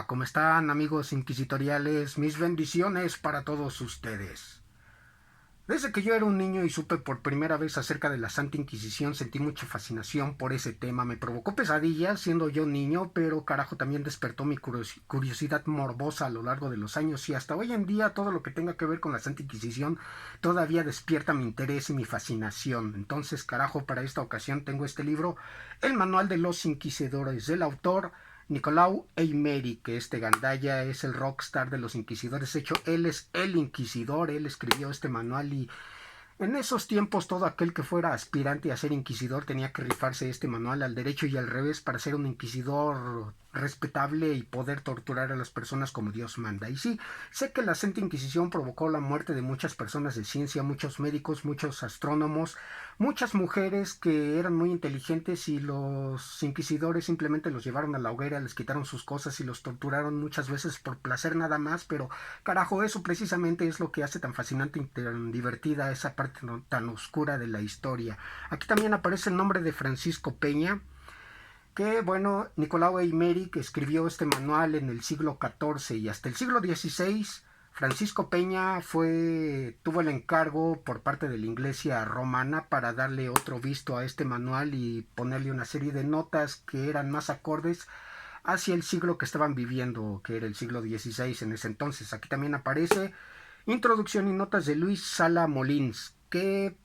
¿Cómo están, amigos inquisitoriales? Mis bendiciones para todos ustedes. Desde que yo era un niño y supe por primera vez acerca de la Santa Inquisición, sentí mucha fascinación por ese tema. Me provocó pesadillas siendo yo niño, pero carajo también despertó mi curiosidad morbosa a lo largo de los años y hasta hoy en día todo lo que tenga que ver con la Santa Inquisición todavía despierta mi interés y mi fascinación. Entonces, carajo, para esta ocasión tengo este libro, El Manual de los Inquisidores, del autor Nicolau Eymery, que este gandaya es el rockstar de los inquisidores. De hecho, él es el inquisidor, él escribió este manual y en esos tiempos todo aquel que fuera aspirante a ser inquisidor tenía que rifarse este manual al derecho y al revés para ser un inquisidor respetable y poder torturar a las personas como Dios manda. Y sí, sé que la Santa Inquisición provocó la muerte de muchas personas de ciencia, muchos médicos, muchos astrónomos, muchas mujeres que eran muy inteligentes y los inquisidores simplemente los llevaron a la hoguera, les quitaron sus cosas y los torturaron muchas veces por placer nada más, pero carajo, eso precisamente es lo que hace tan fascinante y tan divertida esa parte tan oscura de la historia. Aquí también aparece el nombre de Francisco Peña, que bueno, Nicolau Eymery, que escribió este manual en el siglo XIV y hasta el siglo XVI, Francisco Peña tuvo el encargo por parte de la Iglesia romana para darle otro visto a este manual y ponerle una serie de notas que eran más acordes hacia el siglo que estaban viviendo, que era el siglo XVI en ese entonces. Aquí también aparece introducción y notas de Luis Sala Molins, que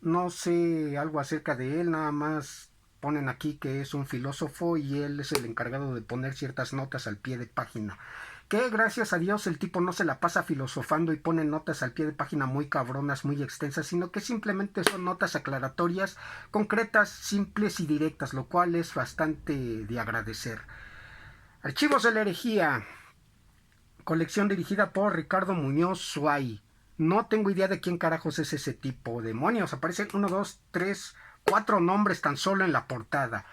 no sé algo acerca de él, nada más ponen aquí que es un filósofo y él es el encargado de poner ciertas notas al pie de página. Que gracias a Dios el tipo no se la pasa filosofando y pone notas al pie de página muy cabronas, muy extensas, sino que simplemente son notas aclaratorias, concretas, simples y directas, lo cual es bastante de agradecer. Archivos de la herejía, colección dirigida por Ricardo Muñoz Suay. No tengo idea de quién carajos es ese tipo. Demonios, aparecen 1, 2, 3, 4 nombres tan solo en la portada.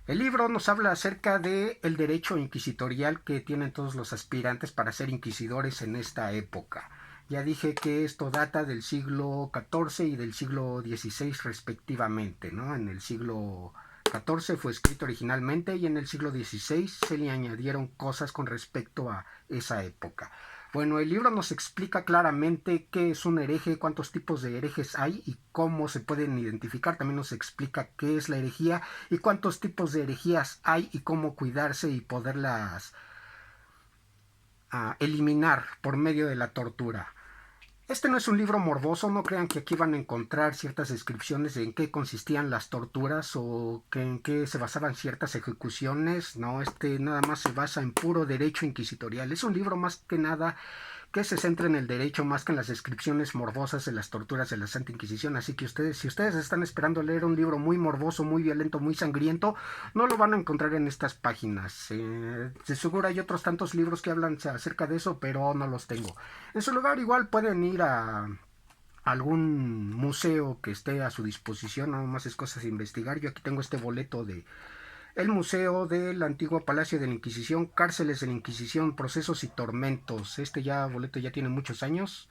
El libro nos habla acerca de el derecho inquisitorial que tienen todos los aspirantes para ser inquisidores en esta época. Ya dije que esto data del siglo XIV y del siglo XVI respectivamente, ¿no? En el siglo XIV fue escrito originalmente y en el siglo XVI se le añadieron cosas con respecto a esa época. Bueno, el libro nos explica claramente qué es un hereje, cuántos tipos de herejes hay y cómo se pueden identificar. También nos explica qué es la herejía y cuántos tipos de herejías hay y cómo cuidarse y poderlas eliminar por medio de la tortura. Este no es un libro morboso, no crean que aquí van a encontrar ciertas descripciones de en qué consistían las torturas o que en qué se basaban ciertas ejecuciones. No, este nada más se basa en puro derecho inquisitorial. Es un libro más que nada que se centra en el derecho más que en las descripciones morbosas de las torturas de la Santa Inquisición. Así que si ustedes están esperando leer un libro muy morboso, muy violento, muy sangriento, no lo van a encontrar en estas páginas. De seguro hay otros tantos libros que hablan acerca de eso, pero no los tengo. En su lugar igual pueden ir a algún museo que esté a su disposición, nada más es cosa de investigar. Yo aquí tengo este boleto de el Museo del Antiguo Palacio de la Inquisición, Cárceles de la Inquisición, Procesos y Tormentos. Este boleto ya tiene muchos años.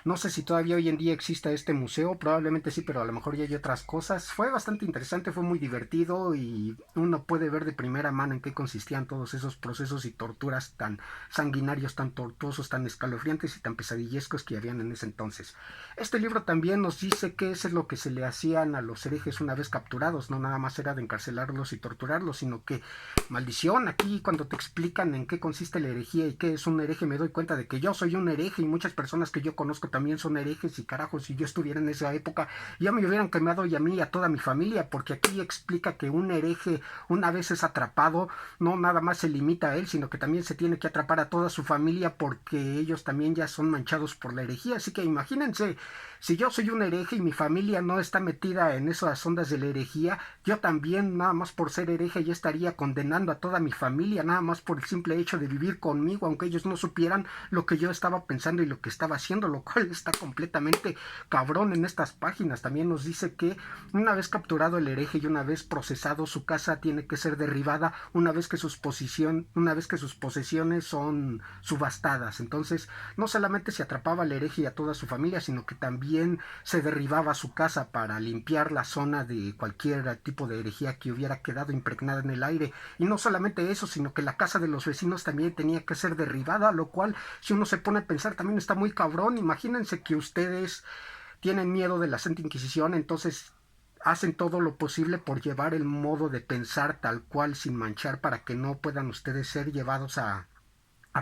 No sé si todavía hoy en día exista este museo, probablemente sí, pero a lo mejor ya hay otras cosas. Fue bastante interesante, fue muy divertido y uno puede ver de primera mano en qué consistían todos esos procesos y torturas tan sanguinarios, tan tortuosos, tan escalofriantes y tan pesadillescos que habían en ese entonces. Este libro también nos dice qué es lo que se le hacían a los herejes una vez capturados. No nada más era de encarcelarlos y torturarlos, sino que, maldición, aquí cuando te explican en qué consiste la herejía y qué es un hereje, me doy cuenta de que yo soy un hereje y muchas personas que yo conozco también son herejes y carajo, si yo estuviera en esa época ya me hubieran quemado y a mí y a toda mi familia, porque aquí explica que un hereje una vez es atrapado no nada más se limita a él, sino que también se tiene que atrapar a toda su familia porque ellos también ya son manchados por la herejía. Así que imagínense, si yo soy un hereje y mi familia no está metida en esas ondas de la herejía, yo también nada más por ser hereje ya estaría condenando a toda mi familia, nada más por el simple hecho de vivir conmigo, aunque ellos no supieran lo que yo estaba pensando y lo que estaba haciendo, cual está completamente cabrón en estas páginas. También nos dice que una vez capturado el hereje y una vez procesado, su casa tiene que ser derribada una vez que sus posesiones son subastadas. Entonces, no solamente se atrapaba al hereje y a toda su familia, sino que también se derribaba su casa para limpiar la zona de cualquier tipo de herejía que hubiera quedado impregnada en el aire. Y no solamente eso, sino que la casa de los vecinos también tenía que ser derribada, lo cual, si uno se pone a pensar, también está muy cabrón. Imagínense que ustedes tienen miedo de la Santa Inquisición, entonces hacen todo lo posible por llevar el modo de pensar tal cual, sin manchar, para que no puedan ustedes ser llevados a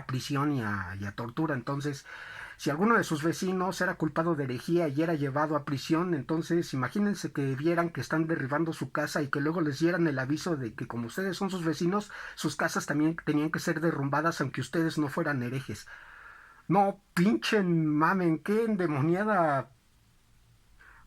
prisión y a tortura. Entonces, si alguno de sus vecinos era culpado de herejía y era llevado a prisión, entonces imagínense que vieran que están derribando su casa y que luego les dieran el aviso de que como ustedes son sus vecinos, sus casas también tenían que ser derrumbadas aunque ustedes no fueran herejes. No, pinchen mamen, qué endemoniada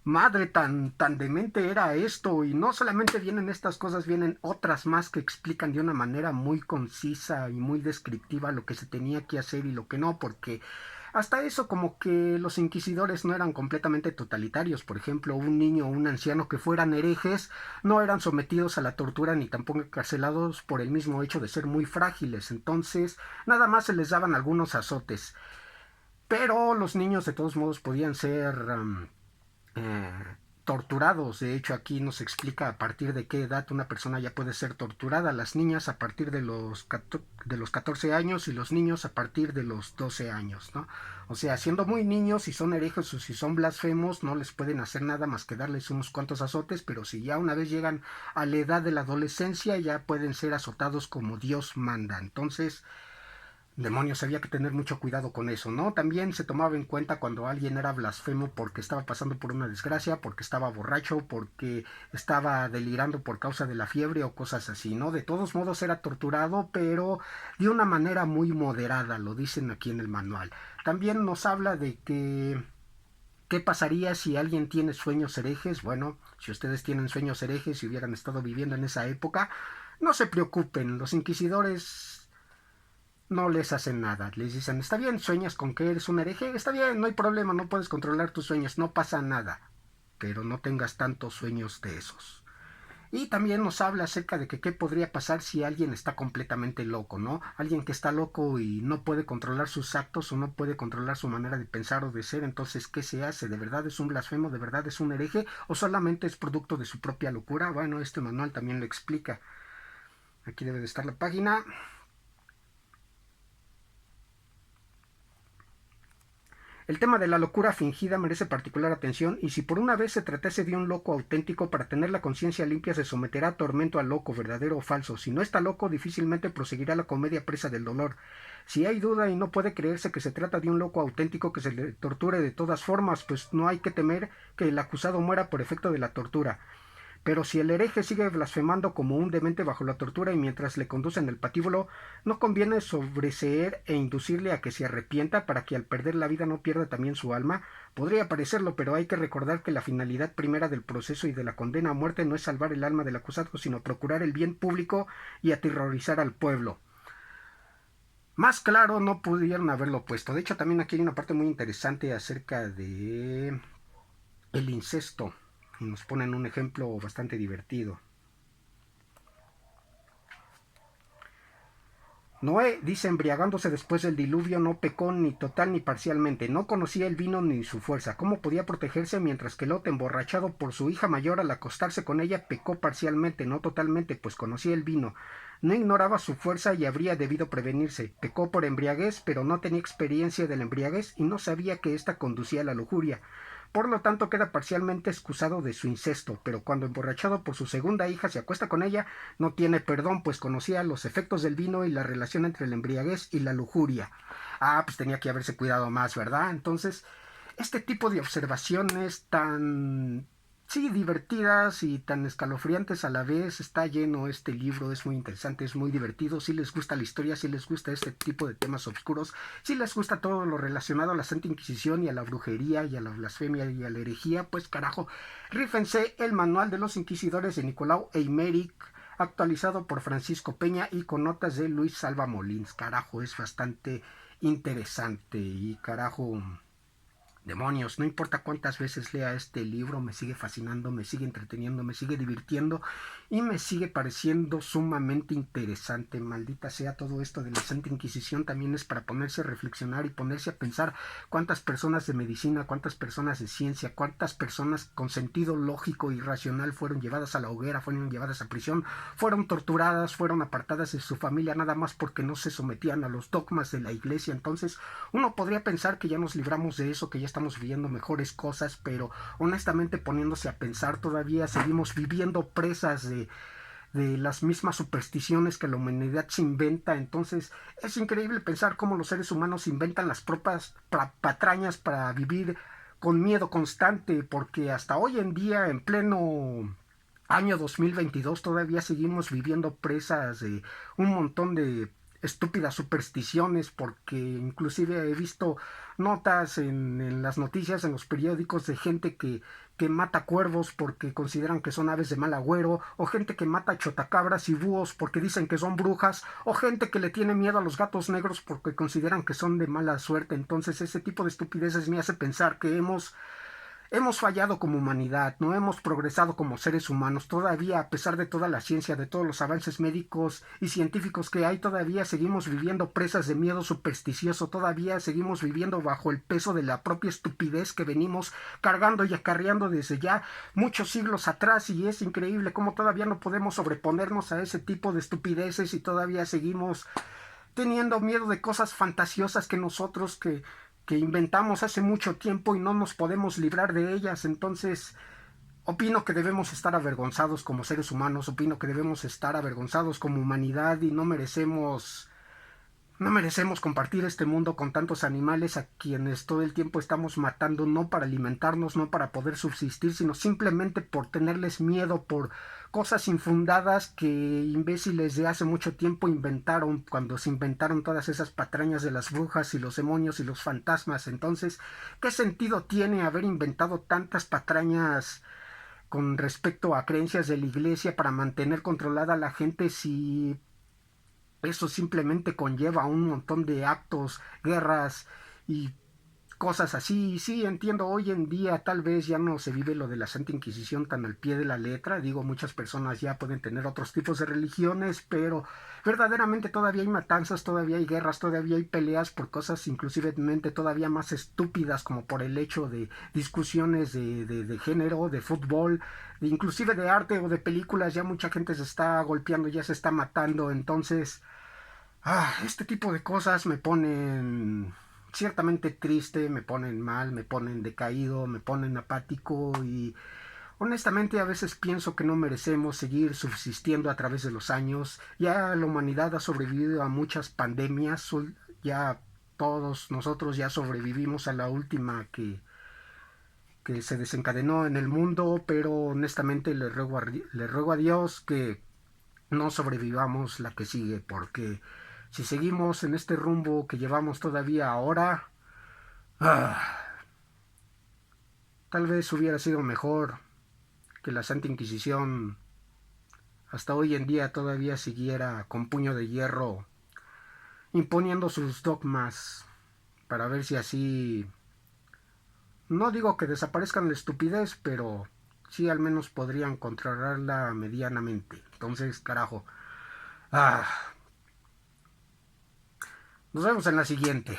madre tan demente era esto. Y no solamente vienen estas cosas, vienen otras más que explican de una manera muy concisa y muy descriptiva lo que se tenía que hacer y lo que no, porque hasta eso como que los inquisidores no eran completamente totalitarios. Por ejemplo, un niño o un anciano que fueran herejes no eran sometidos a la tortura ni tampoco encarcelados por el mismo hecho de ser muy frágiles. Entonces, nada más se les daban algunos azotes. Pero los niños de todos modos podían ser eh, torturados. De hecho, aquí nos explica a partir de qué edad una persona ya puede ser torturada. Las niñas a partir de los 14 años y los niños a partir de los 12 años, ¿no? O sea, siendo muy niños, si son herejes o si son blasfemos, no les pueden hacer nada más que darles unos cuantos azotes, pero si ya una vez llegan a la edad de la adolescencia, ya pueden ser azotados como Dios manda. Entonces, demonios, había que tener mucho cuidado con eso, ¿no? También se tomaba en cuenta cuando alguien era blasfemo porque estaba pasando por una desgracia, porque estaba borracho, porque estaba delirando por causa de la fiebre o cosas así, ¿no? De todos modos era torturado, pero de una manera muy moderada, lo dicen aquí en el manual. También nos habla de que ¿qué pasaría si alguien tiene sueños herejes? Bueno, si ustedes tienen sueños herejes y hubieran estado viviendo en esa época, no se preocupen, los inquisidores no les hacen nada. Les dicen, está bien, sueñas con que eres un hereje, está bien, no hay problema, no puedes controlar tus sueños, no pasa nada. Pero no tengas tantos sueños de esos. Y también nos habla acerca de que qué podría pasar si alguien está completamente loco, ¿no? Alguien que está loco y no puede controlar sus actos o no puede controlar su manera de pensar o de ser, entonces, ¿qué se hace? ¿De verdad es un blasfemo? ¿De verdad es un hereje? ¿O solamente es producto de su propia locura? Bueno, este manual también lo explica. Aquí debe de estar la página. El tema de la locura fingida merece particular atención, y si por una vez se tratase de un loco auténtico, para tener la conciencia limpia se someterá a tormento al loco, verdadero o falso. Si no está loco, difícilmente proseguirá la comedia presa del dolor. Si hay duda y no puede creerse que se trata de un loco auténtico, que se le torture de todas formas, pues no hay que temer que el acusado muera por efecto de la tortura. Pero si el hereje sigue blasfemando como un demente bajo la tortura y mientras le conducen el patíbulo, no conviene sobreseer e inducirle a que se arrepienta para que al perder la vida no pierda también su alma. Podría parecerlo, pero hay que recordar que la finalidad primera del proceso y de la condena a muerte no es salvar el alma del acusado, sino procurar el bien público y aterrorizar al pueblo. Más claro no pudieron haberlo puesto. De hecho, también aquí hay una parte muy interesante acerca de el incesto. Y nos ponen un ejemplo bastante divertido. Noé, dice, embriagándose después del diluvio, no pecó ni total ni parcialmente, no conocía el vino ni su fuerza. ¿Cómo podía protegerse? Mientras que Lot, emborrachado por su hija mayor al acostarse con ella, pecó parcialmente, no totalmente, pues conocía el vino. No ignoraba su fuerza y habría debido prevenirse. Pecó por embriaguez, pero no tenía experiencia de la embriaguez y no sabía que ésta conducía a la lujuria. Por lo tanto, queda parcialmente excusado de su incesto, pero cuando emborrachado por su segunda hija se acuesta con ella, no tiene perdón, pues conocía los efectos del vino y la relación entre la embriaguez y la lujuria. Ah, pues tenía que haberse cuidado más, ¿verdad? Entonces, este tipo de observaciones tan, sí, divertidas y tan escalofriantes a la vez, está lleno este libro, es muy interesante, es muy divertido. Si les gusta la historia, si les gusta este tipo de temas oscuros, si les gusta todo lo relacionado a la Santa Inquisición y a la brujería y a la blasfemia y a la herejía, pues carajo, rífense el manual de los inquisidores de Nicolau Eimerick, actualizado por Francisco Peña y con notas de Luis Salva Molins. Carajo, es bastante interesante y carajo, Demonios, no importa cuántas veces lea este libro, me sigue fascinando, me sigue entreteniendo, me sigue divirtiendo y me sigue pareciendo sumamente interesante. Maldita sea, todo esto de la Santa Inquisición también es para ponerse a reflexionar y ponerse a pensar cuántas personas de medicina, cuántas personas de ciencia, cuántas personas con sentido lógico y racional fueron llevadas a la hoguera, fueron llevadas a prisión, fueron torturadas, fueron apartadas de su familia nada más porque no se sometían a los dogmas de la iglesia. Entonces uno podría pensar que ya nos libramos de eso, que ya estamos viviendo mejores cosas, pero honestamente poniéndose a pensar todavía seguimos viviendo presas de las mismas supersticiones que la humanidad se inventa. Entonces es increíble pensar cómo los seres humanos inventan las propias patrañas para vivir con miedo constante, porque hasta hoy en día, en pleno año 2022, todavía seguimos viviendo presas de un montón de estúpidas supersticiones, porque inclusive he visto notas en las noticias, en los periódicos, de gente que mata cuervos porque consideran que son aves de mal agüero, o gente que mata chotacabras y búhos porque dicen que son brujas, o gente que le tiene miedo a los gatos negros porque consideran que son de mala suerte. Entonces ese tipo de estupideces me hace pensar que hemos fallado como humanidad, no hemos progresado como seres humanos. Todavía, a pesar de toda la ciencia, de todos los avances médicos y científicos que hay, todavía seguimos viviendo presas de miedo supersticioso, todavía seguimos viviendo bajo el peso de la propia estupidez que venimos cargando y acarreando desde ya muchos siglos atrás, y es increíble cómo todavía no podemos sobreponernos a ese tipo de estupideces y todavía seguimos teniendo miedo de cosas fantasiosas que inventamos hace mucho tiempo y no nos podemos librar de ellas. Entonces opino que debemos estar avergonzados como seres humanos, opino que debemos estar avergonzados como humanidad, y no merecemos compartir este mundo con tantos animales a quienes todo el tiempo estamos matando, no para alimentarnos, no para poder subsistir, sino simplemente por tenerles miedo, por cosas infundadas que imbéciles de hace mucho tiempo inventaron cuando se inventaron todas esas patrañas de las brujas y los demonios y los fantasmas. Entonces, ¿qué sentido tiene haber inventado tantas patrañas con respecto a creencias de la iglesia para mantener controlada a la gente, si eso simplemente conlleva un montón de actos, guerras y cosas así? Y sí, entiendo, hoy en día tal vez ya no se vive lo de la Santa Inquisición tan al pie de la letra. Digo, muchas personas ya pueden tener otros tipos de religiones, pero verdaderamente todavía hay matanzas, todavía hay guerras, todavía hay peleas por cosas inclusivemente todavía más estúpidas, como por el hecho de discusiones de género, de fútbol, inclusive de arte o de películas. Ya mucha gente se está golpeando, ya se está matando. Entonces este tipo de cosas me ponen ciertamente triste, me ponen mal, me ponen decaído, me ponen apático, y honestamente a veces pienso que no merecemos seguir subsistiendo a través de los años. Ya la humanidad ha sobrevivido a muchas pandemias, ya todos nosotros ya sobrevivimos a la última que se desencadenó en el mundo, pero honestamente le ruego a Dios que no sobrevivamos la que sigue, porque si seguimos en este rumbo que llevamos todavía ahora, tal vez hubiera sido mejor que la Santa Inquisición hasta hoy en día todavía siguiera con puño de hierro imponiendo sus dogmas, para ver si así, no digo que desaparezcan la estupidez, pero sí al menos podrían controlarla medianamente. Entonces, carajo. Ah, Nos vemos en la siguiente.